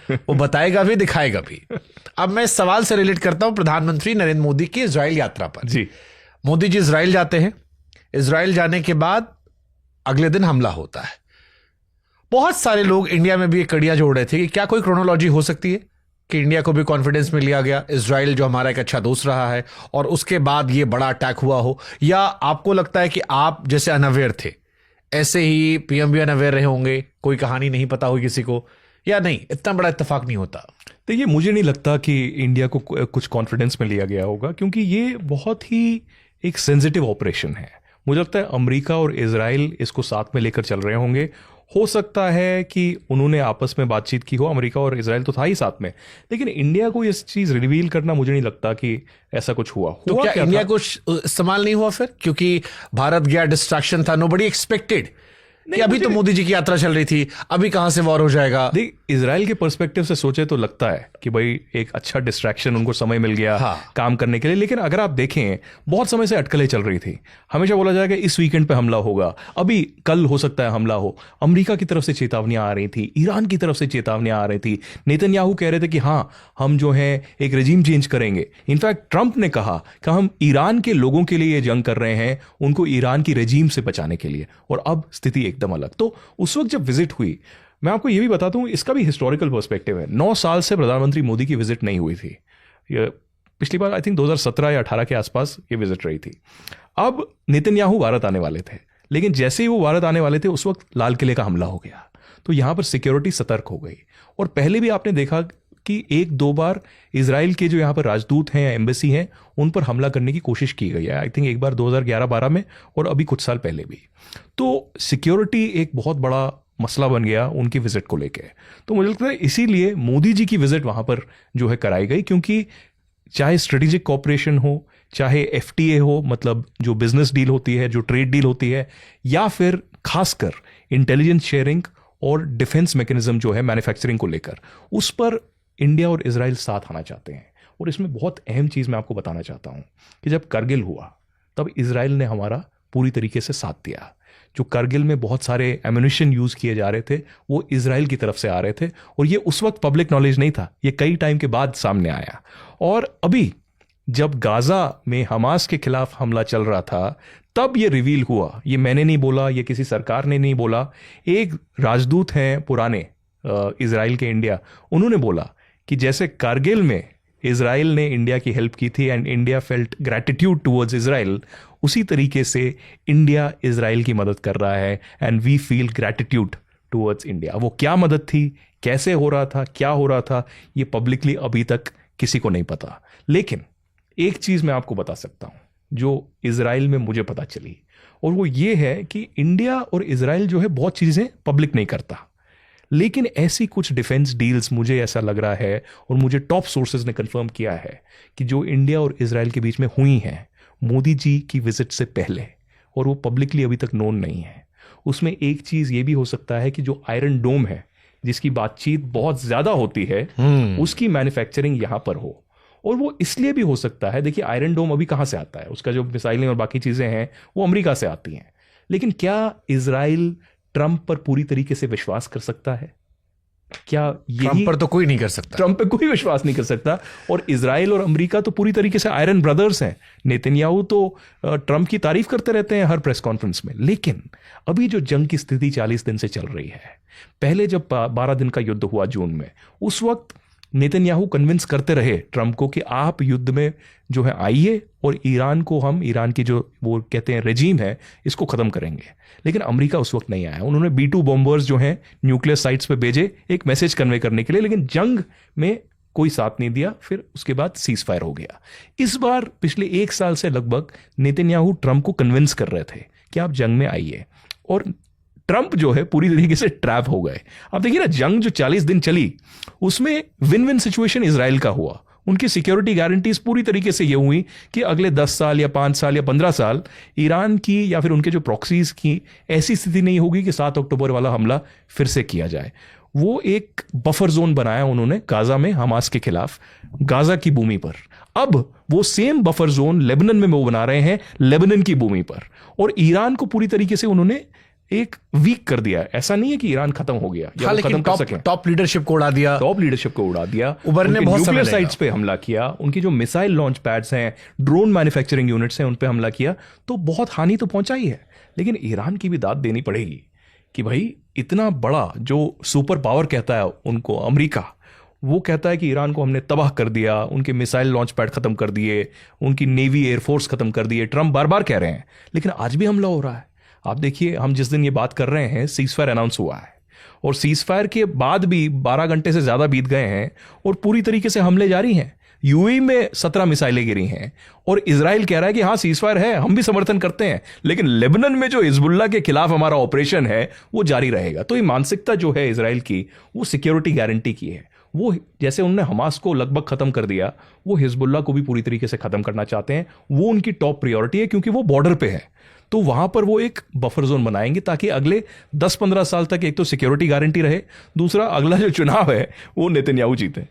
वो बताएगा भी, दिखाएगा भी। अब मैं इस सवाल से रिलेट करता हूं प्रधानमंत्री नरेंद्र मोदी की इजराइल यात्रा पर। जी, मोदी जी इजराइल जाते हैं, इजराइल जाने के बाद अगले दिन हमला होता है। बहुत सारे लोग इंडिया में भी ये कड़ियां जोड़ रहे थे कि क्या कोई क्रोनोलॉजी हो सकती है कि इंडिया को भी कॉन्फिडेंस में लिया गया, इजराइल जो हमारा एक अच्छा दोस्त रहा है, और उसके बाद ये बड़ा अटैक हुआ हो? या आपको लगता है कि आप जैसे अनअवेयर थे, ऐसे ही पीएम भी अनअवेयर रहे होंगे, कोई कहानी नहीं पता हुई किसी को, या नहीं, इतना बड़ा इत्तेफाक नहीं होता? देखिए, मुझे नहीं लगता कि इंडिया को कुछ कॉन्फिडेंस में लिया गया होगा, क्योंकि ये बहुत ही एक सेंसिटिव ऑपरेशन है। मुझे लगता है अमेरिका और इजराइल इसको साथ में लेकर चल रहे होंगे। हो सकता है कि उन्होंने आपस में बातचीत की हो, अमेरिका और इजराइल तो था ही साथ में, लेकिन इंडिया को ये चीज रिवील करना मुझे नहीं लगता कि ऐसा कुछ हुआ। तो क्या इंडिया को इस्तेमाल नहीं हुआ फिर, क्योंकि भारत गया, डिस्ट्रैक्शन था, नोबडी एक्सपेक्टेड कि अभी तो मोदी जी की यात्रा चल रही थी, अभी कहां से वॉर हो जाएगा? देख, इजराइल के पर्सपेक्टिव से सोचे तो लगता है कि भाई एक अच्छा डिस्ट्रैक्शन, उनको समय मिल गया काम करने के लिए। लेकिन अगर आप देखें, बहुत समय से अटकलें चल रही थी। हमेशा बोला जाएगा इस वीकेंड पे हमला होगा, अभी कल हो सकता है हमला हो। अमेरिका की तरफ से चेतावनियां आ रही थी, ईरान की तरफ से चेतावनियां आ रही थी। नेतन्याहू कह रहे थे कि हाँ, हम जो है एक रेजिम चेंज करेंगे। इनफैक्ट ट्रंप ने कहा कि हम ईरान के लोगों के लिए ये जंग कर रहे हैं, उनको ईरान की रेजिम से बचाने के लिए। और अब स्थिति एकदम अलग। तो उस वक्त जब विजिट हुई, मैं आपको यह भी बताता हूं, इसका भी हिस्टोरिकल पर्सपेक्टिव है। 9 साल से प्रधानमंत्री मोदी की विजिट नहीं हुई थी। पिछली बार आई थिंक 2017 या 18 के आसपास ये विजिट रही थी। अब नेतन्याहू भारत आने वाले थे, लेकिन जैसे ही वो भारत आने वाले थे, उस वक्त लाल किले का हमला हो गया। तो यहां पर सिक्योरिटी सतर्क हो गई। और पहले भी आपने देखा कि 1-2 बार इजराइल के जो यहां पर राजदूत हैं या एम्बेसी हैं, उन पर हमला करने की कोशिश की गई है। आई थिंक एक बार 2011-12 में, और अभी कुछ साल पहले भी। तो सिक्योरिटी एक बहुत बड़ा मसला बन गया उनकी विजिट को लेके। तो मुझे लगता है इसीलिए मोदी जी की विजिट वहां पर जो है कराई गई, क्योंकि चाहे स्ट्रेटेजिक कॉपरेशन हो, चाहे एफटीए हो, मतलब जो बिजनेस डील होती है, जो ट्रेड डील होती है, या फिर खासकर इंटेलिजेंस शेयरिंग और डिफेंस मैकेनिज्म जो है मैन्युफैक्चरिंग को लेकर, उस पर इंडिया और इजराइल साथ आना चाहते हैं। और इसमें बहुत अहम चीज मैं आपको बताना चाहता हूं कि जब करगिल हुआ, तब इजराइल ने हमारा पूरी तरीके से साथ दिया। जो करगिल में बहुत सारे एम्यूनिशन यूज किए जा रहे थे, वो इजराइल की तरफ से आ रहे थे, और ये उस वक्त पब्लिक नॉलेज नहीं था, ये कई टाइम के बाद सामने आया। और अभी जब गाजा में हमास के खिलाफ हमला चल रहा था, तब ये रिवील हुआ। ये मैंने नहीं बोला, ये किसी सरकार ने नहीं बोला, एक राजदूत हैं पुराने इजराइल के इंडिया, उन्होंने बोला कि जैसे कारगिल में इजराइल ने इंडिया की हेल्प की थी and India felt gratitude towards Israel, उसी तरीके से इंडिया इजराइल की मदद कर रहा है and we feel gratitude towards India. वो क्या मदद थी, कैसे हो रहा था, क्या हो रहा था, ये पब्लिकली अभी तक किसी को नहीं पता। लेकिन एक चीज मैं आपको बता सकता हूं जो इजराइल में मुझे पता चली, और वो ये है कि इंडिया और इजराइल जो है बहुत चीजें पब्लिक नहीं करता, लेकिन ऐसी कुछ डिफेंस डील्स मुझे ऐसा लग रहा है, और मुझे टॉप सोर्सेज ने कंफर्म किया है कि जो इंडिया और इजराइल के बीच में हुई हैं मोदी जी की विजिट से पहले, और वो पब्लिकली अभी तक नोन नहीं है। उसमें एक चीज ये भी हो सकता है कि जो आयरन डोम है, जिसकी बातचीत बहुत ज्यादा होती है, उसकी मैन्युफैक्चरिंग यहां पर हो। और वो इसलिए भी हो सकता है, देखिए आयरन डोम अभी कहां से आता है, उसका जो मिसाइलें और बाकी चीजें हैं वो अमेरिका से आती हैं। लेकिन क्या इजराइल ट्रंप पर पूरी तरीके से विश्वास कर सकता है? क्या ट्रंप पर तो कोई नहीं कर सकता, ट्रंप पे कोई विश्वास नहीं कर सकता। और इजराइल और अमेरिका तो पूरी तरीके से आयरन ब्रदर्स हैं। नेतन्याहू तो ट्रंप की तारीफ करते रहते हैं हर प्रेस कॉन्फ्रेंस में। लेकिन अभी जो जंग की स्थिति 40 दिन से चल रही है, पहले जब 12 दिन का युद्ध हुआ जून में, उस वक्त नेतन्याहू कन्विंस करते रहे ट्रंप को कि आप युद्ध में जो है आइए, और ईरान को हम, ईरान की जो वो कहते हैं रेजीम है, इसको खत्म करेंगे। लेकिन अमेरिका उस वक्त नहीं आया। उन्होंने B-2 बॉम्बर्स जो हैं न्यूक्लियर साइट्स पे भेजे एक मैसेज कन्वे करने के लिए, लेकिन जंग में कोई साथ नहीं दिया। फिर उसके बाद सीज फायर हो गया। इस बार पिछले 1 साल से लगभग नेतन्याहू ट्रंप को कन्विंस कर रहे थे कि आप जंग में आइए, और ट्रंप जो है पूरी तरीके से ट्रैप हो गए। अब देखिए ना, जंग जो 40 दिन चली, उसमें विन विन सिचुएशन इजराइल का हुआ। उनकी सिक्योरिटी गारंटीज पूरी तरीके से ये हुई कि अगले 10 साल या 5 साल या 15 साल ईरान की या फिर उनके जो प्रॉक्सीज की ऐसी स्थिति नहीं होगी कि 7 अक्टूबर वाला हमला फिर से किया जाए। वो एक बफर जोन बनाया उन्होंने गाजा में हमास के खिलाफ, गाजा की भूमि पर। अब वो सेम बफर जोन लेबनान में वो बना रहे हैं, लेबनान की भूमि पर। और ईरान को पूरी तरीके से उन्होंने एक वीक कर दिया है। ऐसा नहीं है कि ईरान खत्म हो गया या हाँ, वो खत्म लेकिन कर सके। टॉप लीडरशिप को उड़ा दिया, टॉप लीडरशिप को उड़ा दिया, उभरने बहुत समय न्यूक्लियर साइट्स पे हमला किया, उनकी जो मिसाइल लॉन्च पैड्स हैं, ड्रोन मैन्युफैक्चरिंग यूनिट्स हैं, उन पे हमला किया, तो बहुत हानि तो पहुंचाई है। लेकिन ईरान की भी दाद देनी पड़ेगी कि भाई इतना बड़ा जो सुपर पावर कहता है उनको, अमेरिका, वो कहता है कि ईरान को हमने तबाह कर दिया, उनके मिसाइल लॉन्च पैड खत्म कर दिए, उनकी नेवी एयरफोर्स खत्म कर दिए। ट्रंप बार बार कह रहे हैं, लेकिन आज भी हमला हो रहा है। आप देखिए, हम जिस दिन ये बात कर रहे हैं सीज फायर अनाउंस हुआ है, और सीज फायर के बाद भी 12 घंटे से ज्यादा बीत गए हैं और पूरी तरीके से हमले जारी हैं। यूएई में 17 मिसाइलें गिरी हैं और इजराइल कह रहा है कि हाँ सीज फायर है, हम भी समर्थन करते हैं, लेकिन लेबनान में जो हिजबुल्लाह के खिलाफ हमारा ऑपरेशन है वो जारी रहेगा। तो ये मानसिकता जो है इजराइल की, वो सिक्योरिटी गारंटी की है। वो जैसे उन्होंने हमास को लगभग खत्म कर दिया, वो हिजबुल्लाह को भी पूरी तरीके से खत्म करना चाहते हैं। वो उनकी टॉप प्रायोरिटी है, क्योंकि वो बॉर्डर पे है। तो वहां पर वो एक बफर जोन बनाएंगे ताकि अगले 10-15 साल तक एक तो सिक्योरिटी गारंटी रहे, दूसरा अगला जो चुनाव है वो नेतन्याहू जीते।